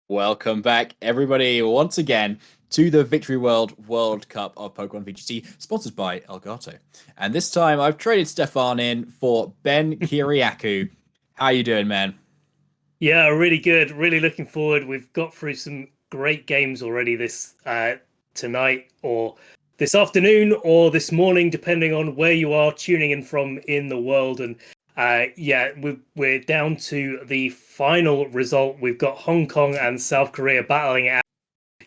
Welcome back, everybody, once again to the Victory World Cup of Pokemon VGC, sponsored by Elgato. And this time, I've traded Stefan in for Ben Kiriakou. How you doing, man? Yeah, really good. Really looking forward. We've got through some great games already this tonight or this afternoon or this morning, depending on where you are tuning in from in the world. And yeah, we're down to the final result. We've got Hong Kong and South Korea battling it out.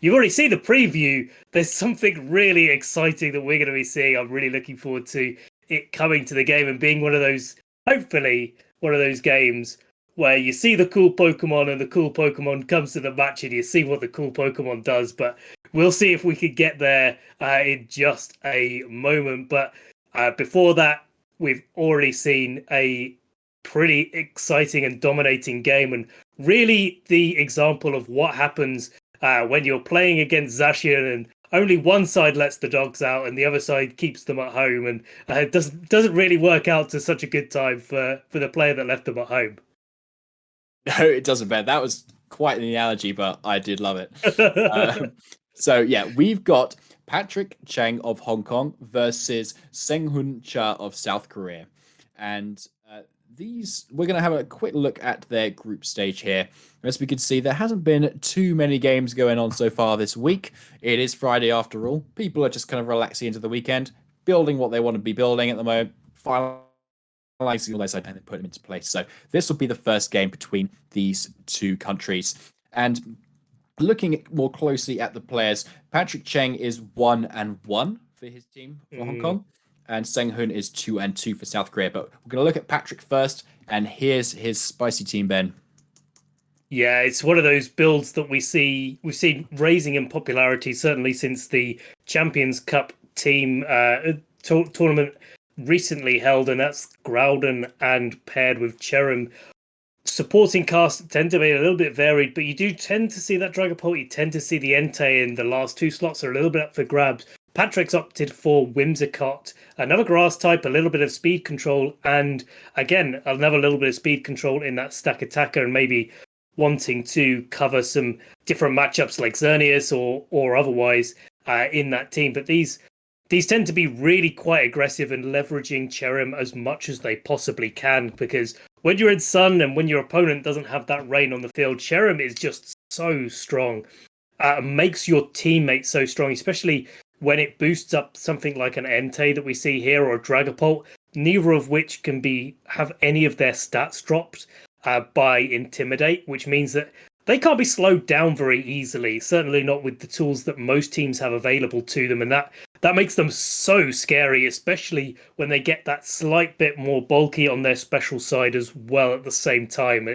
You've already seen the preview. There's something really exciting that we're going to be seeing. I'm really looking forward to it coming to the game and being one of those, hopefully, one of those games where you see the cool Pokemon and the cool Pokemon comes to the match and you see what the cool Pokemon does. But we'll see if we could get there in just a moment. But before that, we've already seen a pretty exciting and dominating game, and really the example of what happens when you're playing against Zacian and only one side lets the dogs out and the other side keeps them at home, and it doesn't really work out to such a good time for the player that left them at home. No, it doesn't, Ben. That was quite an analogy, but I did love it. So, yeah, we've got Patrick Cheng of Hong Kong versus Seunghoon Cha of South Korea. And we're going to have a quick look at their group stage here. As we can see, there hasn't been too many games going on so far this week. It is Friday after all. People are just kind of relaxing into the weekend, building what they want to be building at the moment, finalizing all their side and then put them into place. So this will be the first game between these two countries. And looking more closely at the players, Patrick Cheng is 1-1 for his team for Hong Kong, and Seunghoon is 2-2 for South Korea. But we're going to look at Patrick first, and here's his spicy team, Ben. Yeah, it's one of those builds that we've seen raising in popularity certainly since the Champions Cup team tournament recently held, and that's Groudon and paired with Cherrim. Supporting cast tend to be a little bit varied, but you do tend to see that Dragapult, you tend to see the Entei in the last two slots are a little bit up for grabs. Patrick's opted for Whimsicott, another grass type, a little bit of speed control, and again, another little bit of speed control in that stack attacker, and maybe wanting to cover some different matchups like Xerneas or otherwise in that team. But these tend to be really quite aggressive and leveraging Cherrim as much as they possibly can, because when you're in Sun and when your opponent doesn't have that rain on the field, Cherrim is just so strong. Makes your teammates so strong, especially when it boosts up something like an Entei that we see here or a Dragapult, neither of which can have any of their stats dropped by Intimidate, which means that they can't be slowed down very easily, certainly not with the tools that most teams have available to them, and that makes them so scary, especially when they get that slight bit more bulky on their special side as well at the same time.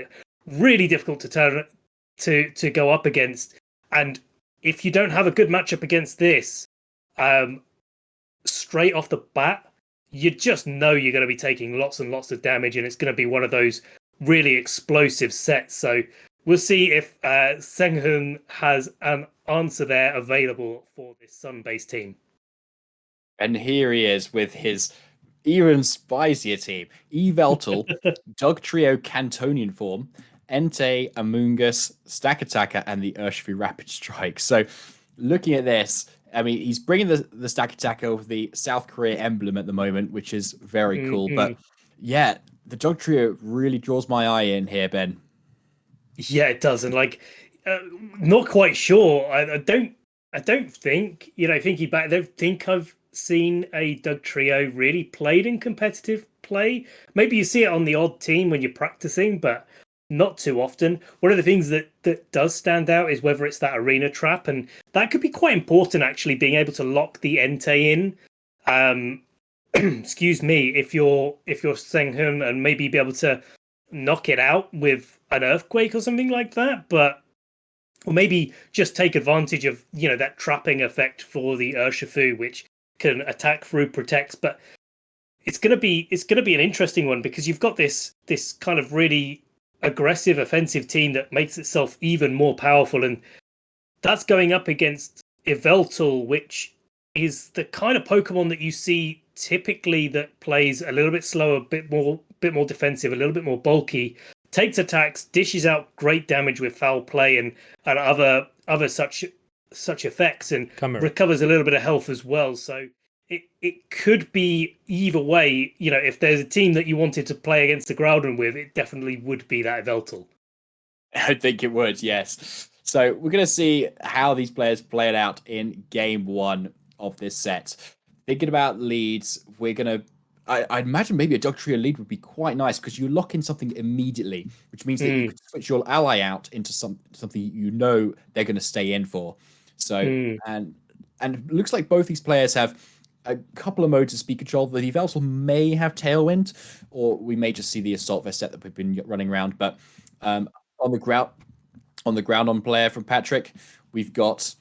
Really difficult to go up against, and if you don't have a good matchup against this, straight off the bat, you just know you're going to be taking lots and lots of damage, and it's going to be one of those really explosive sets. So we'll see if Seunghoon has an answer there available for this Sun-based team. And here he is with his even spicier team. Eveltal, Dog Trio Cantonian form, Entei, Amoonguss, Stack Attacker, and the Urshifu Rapid Strike. So looking at this, I mean, he's bringing the Stack Attacker with the South Korea emblem at the moment, which is very cool. But yeah, the Dog Trio really draws my eye in here, Ben. Yeah, it does, and not quite sure. I don't think thinking back. I don't think I've seen a Doug Trio really played in competitive play. Maybe you see it on the odd team when you're practicing, but not too often. One of the things that does stand out is whether it's that arena trap, and that could be quite important actually, being able to lock the Entei in. Excuse me, if you're Seunghoon, and maybe be able to knock it out with an earthquake or something like that, or maybe just take advantage of that trapping effect for the Urshifu, which can attack through protects. But it's gonna be an interesting one, because you've got this kind of really aggressive offensive team that makes itself even more powerful, and that's going up against Yveltal, which is the kind of Pokemon that you see typically that plays a little bit slower, a bit more defensive, a little bit more bulky, takes attacks, dishes out great damage with foul play and other such effects, and recovers a little bit of health as well. So it could be either way. You know, if there's a team that you wanted to play against the Groudon with, it definitely would be that Yveltal. I think it would, yes. So we're going to see how these players play it out in game one of this set. Thinking about leads, we're going to... I'd imagine maybe a Dugtrio lead would be quite nice because you lock in something immediately, which means that you can switch your ally out into something you know they're going to stay in for. So, and it looks like both these players have a couple of modes of speed control. The Yveltal may have Tailwind, or we may just see the Assault Vest set that we've been running around. But on the Groudon player from Patrick, we've got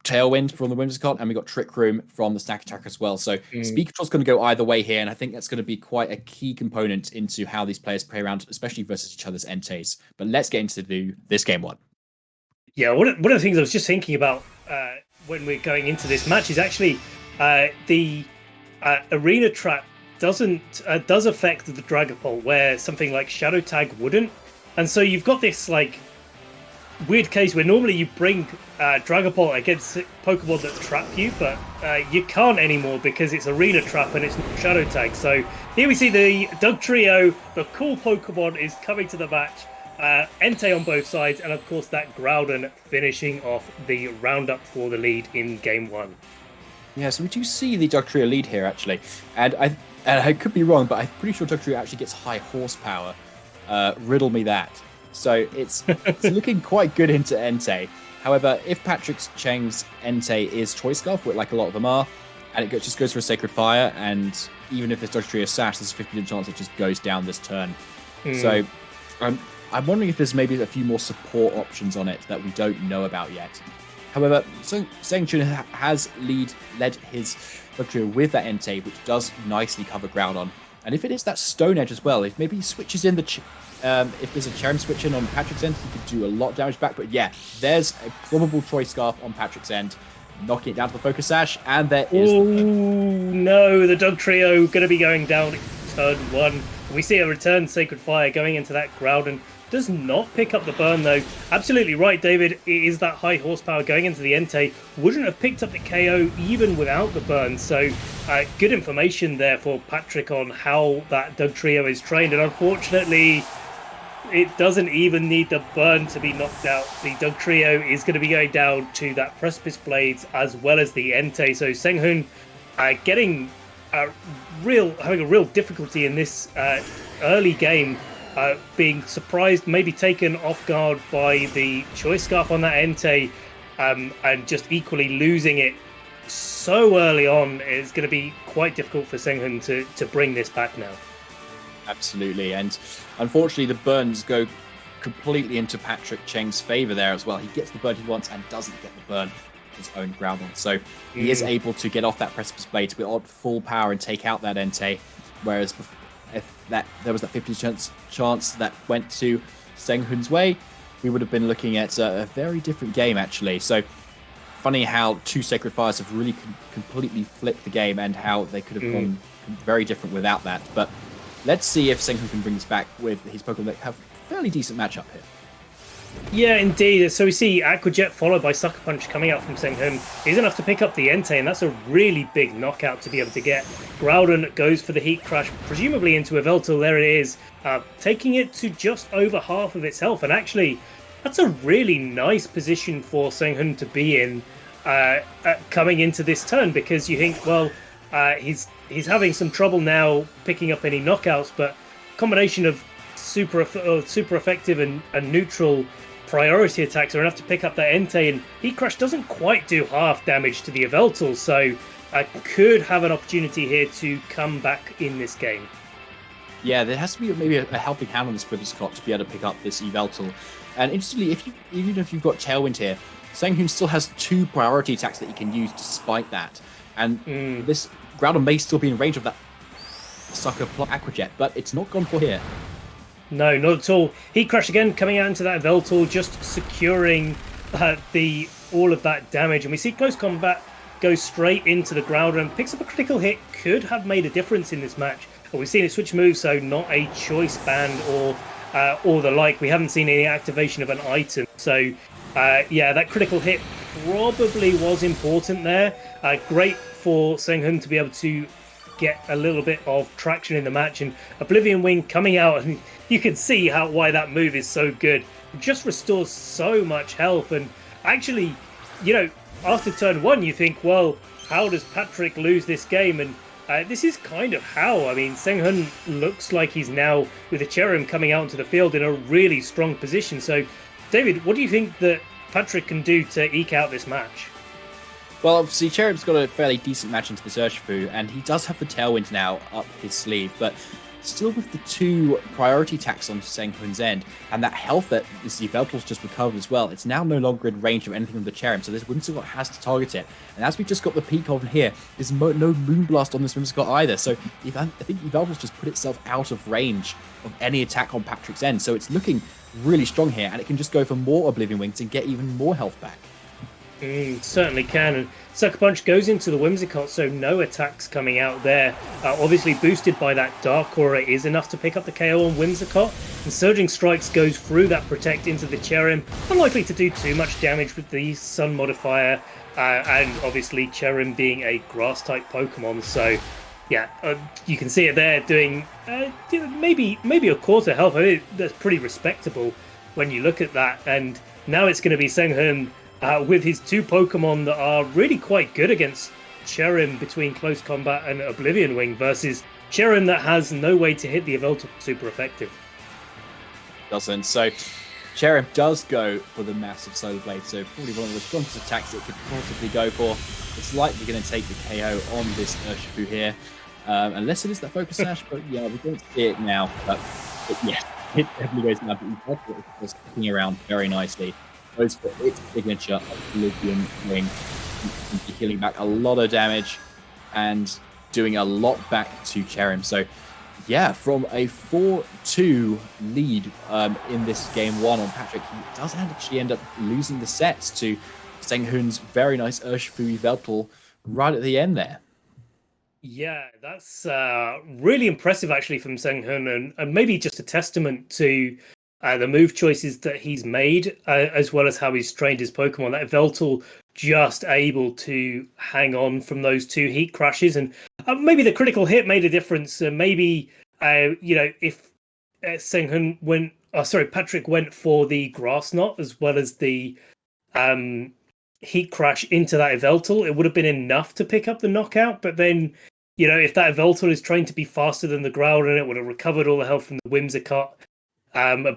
Tailwind from the Whimsicott, and we got Trick Room from the Snack Attack as well. So speed control is going to go either way here, and I think that's going to be quite a key component into how these players play around, especially versus each other's Entei's. But let's get into this game one. Yeah, one of the things I was just thinking about when we're going into this match is actually the Arena Trap does affect the Dragapult, where something like Shadow Tag wouldn't. And so you've got this like weird case where normally you bring Dragapult against Pokemon that trap you, but you can't anymore because it's Arena Trap and it's not Shadow Tag. So here we see the Dugtrio, the cool Pokemon, is coming to the match. Entei on both sides, and of course that Groudon finishing off the roundup for the lead in game one. Yeah, so we do see the Dugtrio lead here actually, and I could be wrong, but I'm pretty sure Dugtrio actually gets high horsepower. Riddle me that. So it's looking quite good into Entei. However, if Patrick's Cheng's Entei is Choice Scarf, like a lot of them are, and it just goes for a Sacred Fire, and even if this Dugtrio Sash, there's a 50% chance it just goes down this turn. So I'm wondering if there's maybe a few more support options on it that we don't know about yet. However, Seunghoon has led his Dugtrio with that Entei, which does nicely cover Groudon. And if it is that Stone Edge as well, if maybe he switches in if there's a Cherrim switch in on Patrick's end, he could do a lot of damage back. But yeah, there's a probable Choice Scarf on Patrick's end, knocking it down to the Focus Sash, and there is... Oh no, the Dugtrio going to be going down turn one. We see a return Sacred Fire going into that Groudon. Does not pick up the burn though. Absolutely right, David. It is that high horsepower going into the Entei. Wouldn't have picked up the KO even without the burn. So good information there for Patrick on how that Dugtrio is trained. And unfortunately, it doesn't even need the burn to be knocked out. The Dugtrio is going to be going down to that Precipice Blades as well as the Entei. So Seunghoon having a real difficulty in this early game. Being surprised, maybe taken off guard by the Choice Scarf on that Entei, and just equally losing it so early on is going to be quite difficult for Seunghoon to bring this back now. Absolutely, and unfortunately the burns go completely into Patrick Cheng's favour there as well. He gets the burn he wants and doesn't get the burn his own Groudon. So he is able to get off that Precipice Blade with full power and take out that Entei, whereas if there was that 50% chance that went to Seunghoon's way, we would have been looking at a very different game, actually. So, funny how two Sacred Fires have really completely flipped the game and how they could have gone very different without that. But let's see if Seunghoon can bring this back with his Pokemon that have a fairly decent matchup here. Yeah, indeed. So we see Aqua Jet followed by Sucker Punch coming out from Seunghoon is enough to pick up the Entei, and that's a really big knockout to be able to get. Groudon goes for the Heat Crash, presumably into Yveltal. There it is, taking it to just over half of its health. And actually, that's a really nice position for Seunghoon to be in coming into this turn, because you think, well, he's having some trouble now picking up any knockouts, but combination of super effective and neutral priority attacks are enough to pick up that Entei, and Heat Crash doesn't quite do half damage to the Yveltal, so I could have an opportunity here to come back in this game. Yeah, there has to be maybe a helping hand on this Whimsicott to be able to pick up this Yveltal. And interestingly, even if you've got Tailwind here, Seunghoon still has 2 priority attacks that he can use despite that. And this Groudon may still be in range of that Sucker Aqua Jet, but it's not gone for here. No, not at all. Heat Crash again coming out into that Yveltal, just securing all of that damage. And we see Close Combat go straight into the Groudon, picks up a critical hit, could have made a difference in this match. But we've seen it switch moves, so not a choice band or or the like. We haven't seen any activation of an item. So, yeah, that critical hit probably was important there. Great for Seunghoon to be able to get a little bit of traction in the match, and Oblivion Wing coming out, and you can see why that move is so good. It just restores so much health, and actually, after turn 1 you think, well, how does Patrick lose this game? And this is kind of how. I mean, Seunghoon looks like he's now, with the Cherrim coming out into the field, in a really strong position. So David, what do you think that Patrick can do to eke out this match? Well, obviously, Cherub's got a fairly decent match into the Urshifu, and he does have the Tailwind now up his sleeve, but still with the 2 priority attacks on Seunghoon's end, and that health that this Yveltal's just recovered as well, it's now no longer in range of anything from the Cherub, so this Whimsicott has to target it. And as we just got the peek of here, there's no Moonblast on this Whimsicott either, so I think Yveltal's just put itself out of range of any attack on Patrick's end, so it's looking really strong here, and it can just go for more Oblivion Wings and get even more health back. Certainly can. And Sucker Punch goes into the Whimsicott, so no attacks coming out there. Obviously boosted by that Dark Aura is enough to pick up the KO on Whimsicott. And Surging Strikes goes through that Protect into the Cherrim. Unlikely to do too much damage with the Sun modifier. And obviously Cherrim being a Grass-type Pokemon. So yeah, you can see it there doing maybe a quarter health. I think that's pretty respectable when you look at that. And now it's going to be Seunghoon with his 2 Pokemon that are really quite good against Cherrim between Close Combat and Oblivion Wing, versus Cherrim that has no way to hit the Yveltal super effective. Doesn't. So Cherrim does go for the massive Solar Blade, so probably one of the strongest attacks it could possibly go for. It's likely going to take the KO on this Urshifu here, unless it is that Focus Sash, but yeah, we don't see it now. But yeah, it definitely goes now, but it's just sticking around very nicely. Goes for its signature Oblivion Wing, healing back a lot of damage and doing a lot back to Cherrim. So yeah, from a 4-2 lead in this game 1 on Patrick, he does actually end up losing the sets to Seunghoon's very nice Urshifu Yveltal right at the end there. Yeah, that's really impressive actually from Seunghoon, and maybe just a testament to the move choices that he's made, as well as how he's trained his Pokemon. That Yveltal just able to hang on from those 2 heat crashes, and maybe the critical hit made a difference. Maybe if Seunghoon Patrick went for the Grass Knot as well as the heat crash into that Yveltal, it would have been enough to pick up the knockout. But then, if that Yveltal is trained to be faster than the Groudon, it would have recovered all the health from the Whimsicott.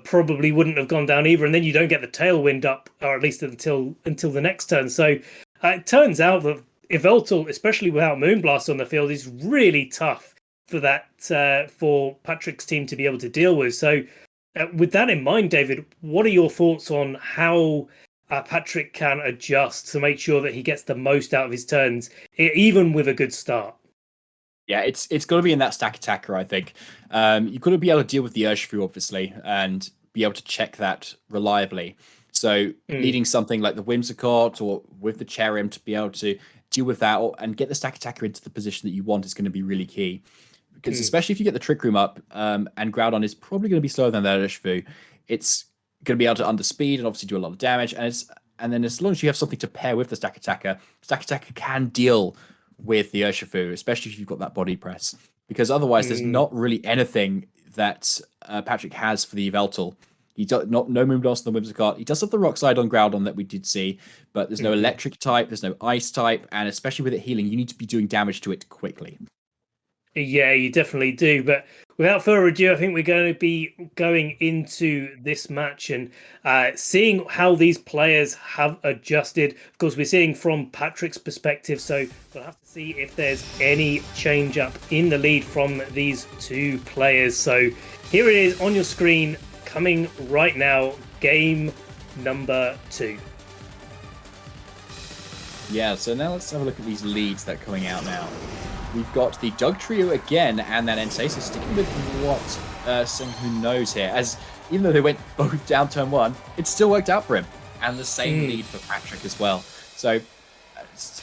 Probably wouldn't have gone down either, and then you don't get the Tailwind up, or at least until the next turn. So it turns out that Yveltal, especially without Moonblast on the field, is really tough for Patrick's team to be able to deal with. So with that in mind, David, what are your thoughts on how Patrick can adjust to make sure that he gets the most out of his turns, even with a good start? Yeah, it's got to be in that stack attacker, I think. You've got to be able to deal with the Urshifu, obviously, and be able to check that reliably. So needing something like the Whimsicott or with the Cherrim to be able to deal with that and get the stack attacker into the position that you want is going to be really key. Because especially if you get the Trick Room up, and Groudon is probably going to be slower than that Urshifu, it's going to be able to underspeed and obviously do a lot of damage. And then as long as you have something to pair with the stack attacker can deal with the Urshifu, especially if you've got that body press, because otherwise there's not really anything that Patrick has for the Yveltal. He does no Moonblast on the Whimsicott. He does have the Rock Slide on Groudon that we did see, but there's no electric type, there's no ice type, and especially with it healing, you need to be doing damage to it quickly. Yeah, you definitely do. But without further ado, I think we're going to be going into this match and seeing how these players have adjusted. Of course, we're seeing from Patrick's perspective, so we'll have to see if there's any change up in the lead from these 2 players. So here it is on your screen, coming right now, game number 2. Yeah, so now let's have a look at these leads that are coming out now. We've got the Doug Trio again, and then Entei, so sticking with what Seunghoon knows here. As even though they went both down turn 1, it still worked out for him. And the same lead for Patrick as well. So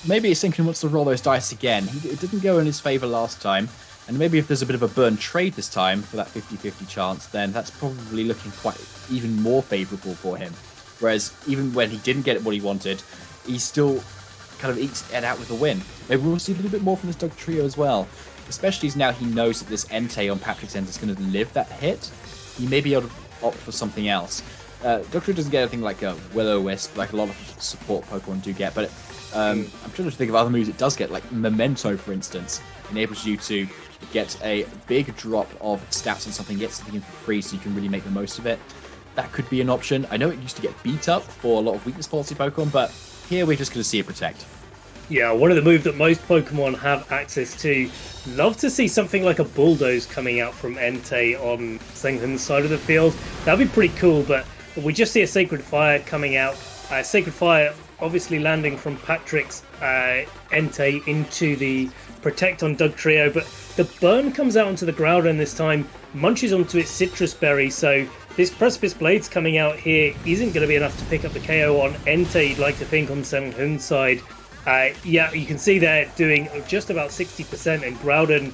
maybe Seunghoon wants to roll those dice again. It didn't go in his favor last time, And maybe if there's a bit of a burn trade this time for that 50-50 chance, then that's probably looking quite even more favourable for him. Whereas even when he didn't get what he wanted, he still kind of ekes it out with a win. Maybe we'll see a little bit more from this Dog Trio as well. Especially as now he knows that this Entei on Patrick's end is going to live that hit. He may be able to opt for something else. Dog Trio doesn't get anything like a Will-O-Wisp, like a lot of support Pokemon do get, but I'm trying to think of other moves it does get, like Memento, for instance. Enables you to get a big drop of stats on something, get something in for free so you can really make the most of it. That could be an option. I know it used to get beat up for a lot of weakness policy Pokemon, but here we're just going to see it protect. Yeah, one of the moves that most Pokemon have access to. Love to see something like a Bulldoze coming out from Entei on Seunghoon's side of the field. That'd be pretty cool, but we just see a Sacred Fire coming out. Sacred Fire obviously landing from Patrick's Entei into the Protect on Doug Trio, but the Burn comes out onto the Groudon this time, munches onto its Citrus Berry, so this Precipice Blades coming out here isn't going to be enough to pick up the KO on Entei, you'd like to think, on Seunghoon's side. Yeah, you can see they're doing just about 60%, and Groudon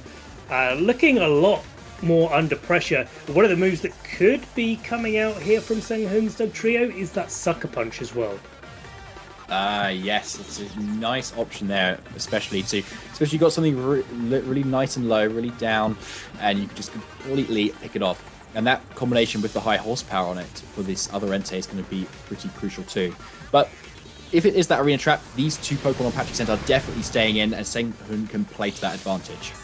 looking a lot more under pressure. One of the moves that could be coming out here from Seunghoon's Doug Trio is that Sucker Punch as well. Yes, it's a nice option there, especially you got something really nice and low, really down, and you can just completely pick it off. And that combination with the high horsepower on it for this other Entei is going to be pretty crucial too. But if it is that Arena Trap, these two Pokemon on Patrick's end are definitely staying in, and Seunghoon can play to that advantage.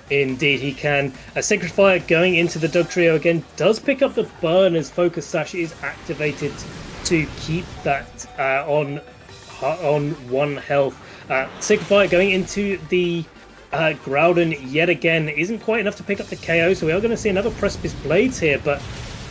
Indeed he can. A Sacred Fire going into the Doug Trio again does pick up the Burn as Focus Sash is activated to keep that on 1 health. Sacred Fire going into the Groudon yet again isn't quite enough to pick up the KO, so we are going to see another Precipice Blades here, but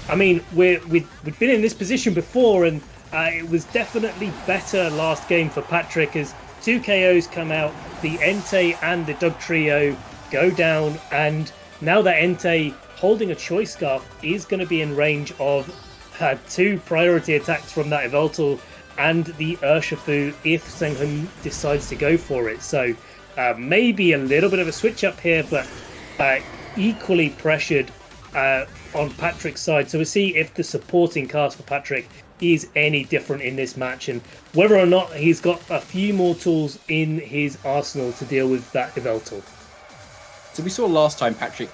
I mean, we've been in this position before, and it was definitely better last game for Patrick as 2 KOs come out, the Entei and the Doug Trio go down, and now that Entei holding a Choice Scarf is going to be in range of 2 priority attacks from that Yveltal and the Urshifu if Seunghoon decides to go for it. So maybe a little bit of a switch up here, but equally pressured on Patrick's side. So we'll see if the supporting cast for Patrick is any different in this match, and whether or not he's got a few more tools in his arsenal to deal with that Yveltal. So we saw last time Patrick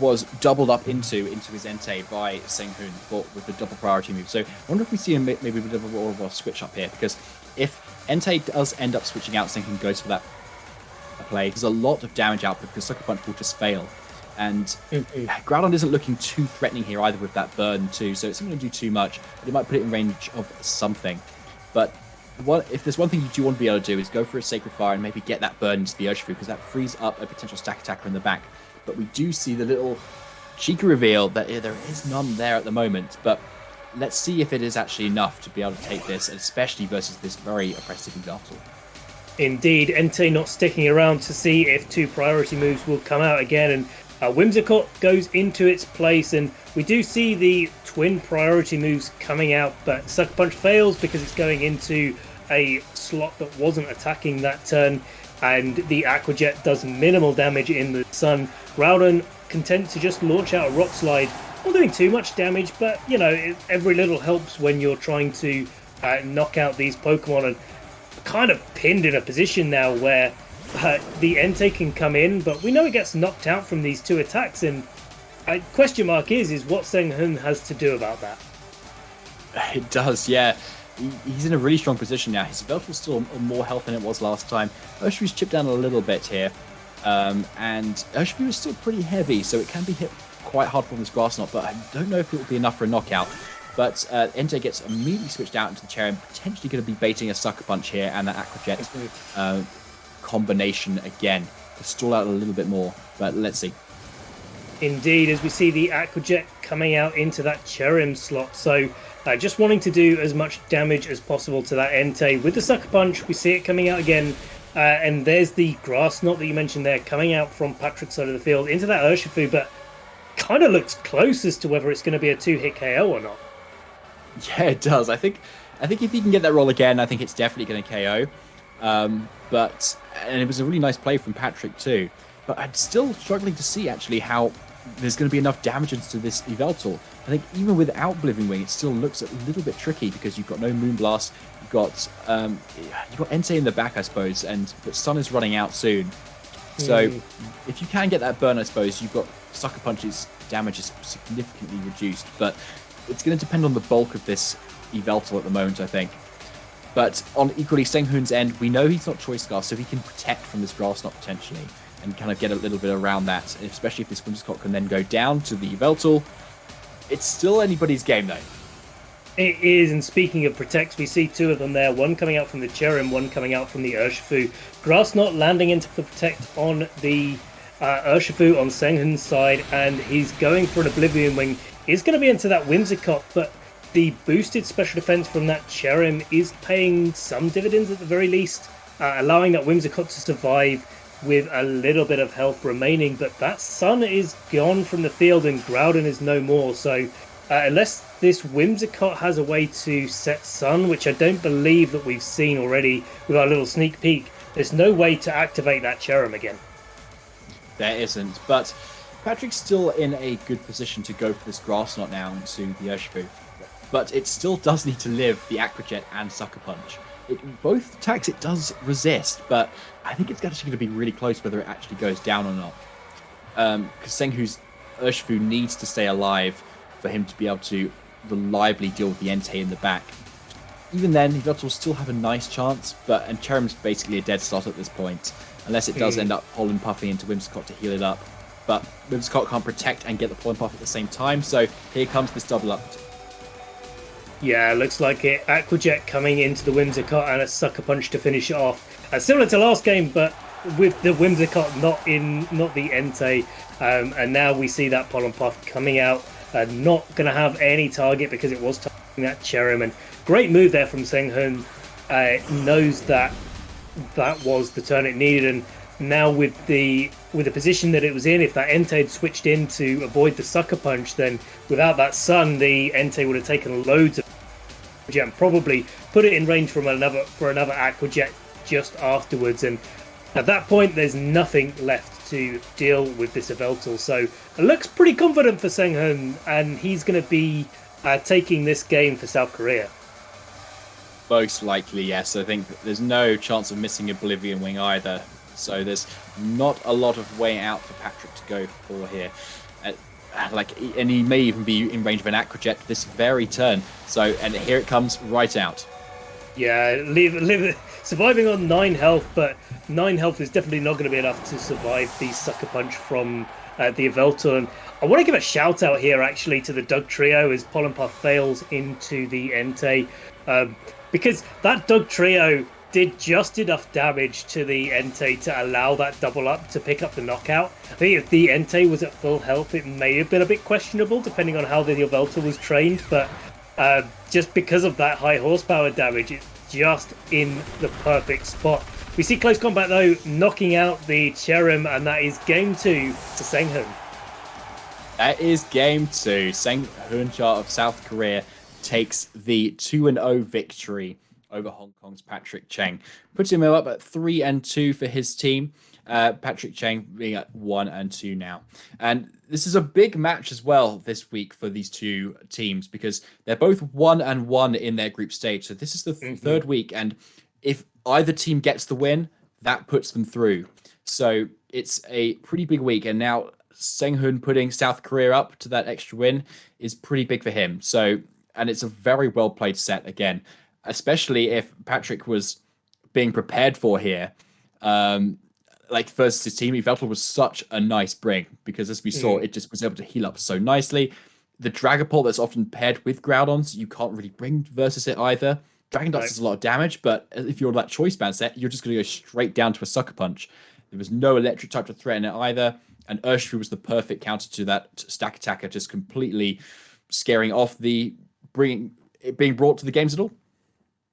was doubled up into his Entei by Seunghoon with the double priority move. So I wonder if we see maybe a bit of more of a switch up here, because if Entei does end up switching out, Seunghoon goes for that play, there's a lot of damage output because Sucker Punch will just fail. And Groudon isn't looking too threatening here either with that burn too, so it's not going to do too much, but it might put it in range of something. But if there's one thing you do want to be able to do is go for a Sacred Fire and maybe get that burn into the Urshifu, because that frees up a potential stack attacker in the back. But we do see the little cheeky reveal that there is none there at the moment, but let's see if it is actually enough to be able to take this, especially versus this very oppressive Yveltal. Indeed, Entei not sticking around to see if 2 priority moves will come out again, and Whimsicott goes into its place, and we do see the twin priority moves coming out, but Sucker Punch fails because it's going into a slot that wasn't attacking that turn, and the Aqua Jet does minimal damage in the sun. Groudon content to just launch out a Rock Slide, not doing too much damage, but you know, every little helps when you're trying to knock out these Pokemon, and kind of pinned in a position now where the Entei can come in, but we know it gets knocked out from these 2 attacks, and question mark is what Seunghoon has to do about that. It does, yeah. He's in a really strong position now. His Yveltal's still on more health than it was last time. Urshifu's chipped down a little bit here, and Urshifu is still pretty heavy, so it can be hit quite hard from this Grass Knot, but I don't know if it will be enough for a knockout. But Entei gets immediately switched out into the chair and potentially going to be baiting a Sucker Punch here and that Aqua Jet combination again to stall out a little bit more, but let's see. Indeed, as we see the Aqua Jet coming out into that Cherrim slot, so just wanting to do as much damage as possible to that Entei. With the Sucker Punch, we see it coming out again, and there's the Grass Knot that you mentioned there coming out from Patrick's side of the field into that Urshifu, but kind of looks close as to whether it's going to be a 2-hit KO or not. Yeah, it does. I think if he can get that roll again, I think it's definitely going to KO. And it was a really nice play from Patrick too. but I'm still struggling to see actually how there's going to be enough damage into this Yveltal. I think even without Oblivion Wing, it still looks a little bit tricky because you've got no Moonblast, you've got Entei in the back, I suppose, but Sun is running out soon. So if you can get that burn, I suppose you've got Sucker Punch's damage is significantly reduced, but it's going to depend on the bulk of this Yveltal at the moment, I think. But on equally Seunghoon's end, we know he's not Choice Scarf, so he can protect from this Grass Knot potentially and kind of get a little bit around that, especially if this Whimsicott can then go down to the Yveltal. It's still anybody's game, though. It is, and speaking of protects, we see two of them there, one coming out from the Cherrim, one coming out from the Urshifu. Grass Knot landing into the protect on the Urshifu on Seunghoon's side, and he's going for an Oblivion Wing. He's going to be into that Whimsicott, but the boosted special defense from that Cherrim is paying some dividends at the very least, allowing that Whimsicott to survive with a little bit of health remaining, but that Sun is gone from the field and Groudon is no more, so unless this Whimsicott has a way to set Sun, which I don't believe that we've seen already with our little sneak peek, there's no way to activate that Cherrim again. There isn't, but Patrick's still in a good position to go for this Grass Knot now into the Urshifu. But it still does need to live the Aqua Jet and Sucker Punch. Both attacks it does resist, but I think it's actually going to be really close whether it actually goes down or not. Because Seunghoon's Urshifu needs to stay alive for him to be able to reliably deal with the Entei in the back. Even then, Yveltal will still have a nice chance, and Cherrim's basically a dead start at this point, unless it does end up Pollen Puffing into Whimsicott to heal it up. But Whimsicott can't protect and get the Pollen Puff at the same time, so here comes this double up. Yeah, looks like it. Aqua Jet coming into the Whimsicott and a Sucker Punch to finish it off. Similar to last game, but with the Whimsicott not the Entei. And now we see that Pollen Puff coming out. Not going to have any target because it was targeting that Cherrim. And great move there from Seunghoon. Knows that was the turn it needed. And now with the position that it was in, if that Entei had switched in to avoid the Sucker Punch, then without that Sun, the Entei would have taken loads of Jet and probably put it in range for another Aqua Jet just afterwards. And at that point, there's nothing left to deal with this Yveltal. So it looks pretty confident for Seunghoon, and he's going to be taking this game for South Korea. Most likely, yes. I think there's no chance of missing Oblivion Wing either. So there's not a lot of way out for Patrick to go for here. And he may even be in range of an Aqua Jet this very turn. And here it comes right out. Yeah, surviving on 9 health, but 9 health is definitely not going to be enough to survive the Sucker Punch from the Yveltal. And I want to give a shout out here actually to the Doug Trio as Pollen Puff fails into the Entei. Because that Doug Trio did just enough damage to the Entei to allow that double up to pick up the knockout. I think if the Entei was at full health, it may have been a bit questionable depending on how the Yveltal was trained, but just because of that high horsepower damage, it's just in the perfect spot. We see close combat though, knocking out the Cherrim, and that is game 2 to Seunghoon. That is game 2. Seunghoon Cha of South Korea takes the 2-0 victory over Hong Kong's Patrick Cheng. Puts him up at 3-2 for his team. Patrick Cheng being at 1-2 now. And this is a big match as well this week for these two teams because they're both 1-1 in their group stage. So this is the third week. And if either team gets the win, that puts them through. So it's a pretty big week. And now Seunghoon putting South Korea up to that extra win is pretty big for him. And it's a very well played set again, especially if Patrick was being prepared for here. Versus his team, Yveltal was such a nice bring because as we saw, it just was able to heal up so nicely. The Dragapult that's often paired with Groudons, you can't really bring versus it either. Dragon Dust does a lot of damage, but if you're that choice band set, you're just going to go straight down to a Sucker Punch. There was no electric type to threaten it either, and Urshifu was the perfect counter to that stack attacker, just completely scaring off it being brought to the games at all.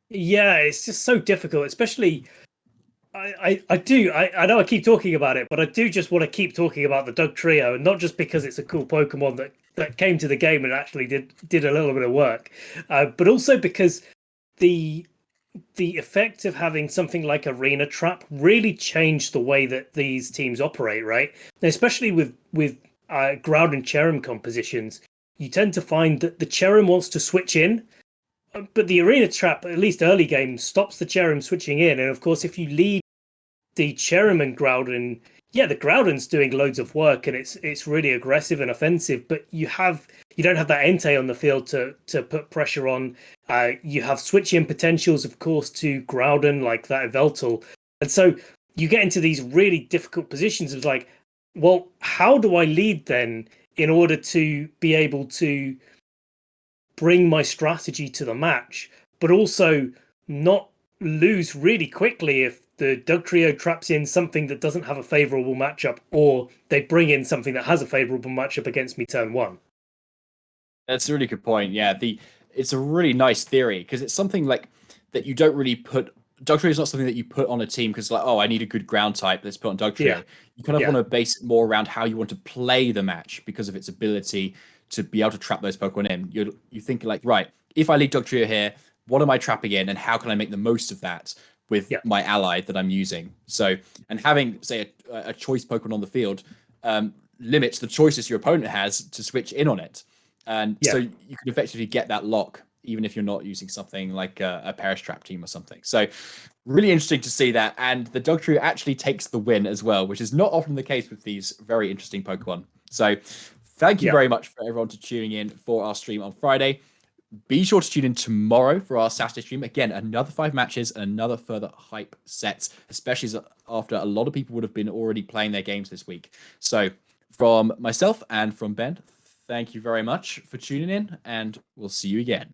Yeah, it's just so difficult, especially. I know I keep talking about it, but I do just want to keep talking about the Doug Trio, and not just because it's a cool Pokemon that came to the game and actually did a little bit of work, but also because the the effect of having something like Arena Trap really changed the way that these teams operate, right? And especially with Groudon Cherrim compositions, you tend to find that the Cherrim wants to switch in, but the Arena Trap, at least early game, stops the Cherrim switching in. And of course, if you lead the Cherrim and Groudon, yeah, the Groudon's doing loads of work and it's really aggressive and offensive, but you don't have that Entei on the field to put pressure on. You have switch in potentials, of course, to Groudon, like that Yveltal. And so you get into these really difficult positions of like, well, how do I lead then in order to be able to bring my strategy to the match, but also not lose really quickly if the Dugtrio traps in something that doesn't have a favorable matchup, or they bring in something that has a favorable matchup against me turn one. That's a really good point. Yeah, it's a really nice theory because it's something like that you don't really put. Dugtrio is not something that you put on a team because like, oh, I need a good ground type. Let's put on Dugtrio. Yeah. You kind of Yeah. want to base it more around how you want to play the match because of its ability to be able to trap those Pokemon in. You think like, right, if I lead Dugtrio here, what am I trapping in, and how can I make the most of that with Yeah. my ally that I'm using? So, and having say a choice Pokemon on the field limits the choices your opponent has to switch in on it. And Yeah. so you can effectively get that lock, even if you're not using something like a Perish Trap team or something. So really interesting to see that. And the Dugtrio actually takes the win as well, which is not often the case with these very interesting Pokemon. So thank you Yeah. very much for everyone to tuning in for our stream on Friday. Be sure to tune in tomorrow for our Saturday stream. Again, another 5 matches and another further hype sets, especially after a lot of people would have been already playing their games this week. So from myself and from Ben, thank you very much for tuning in, and we'll see you again.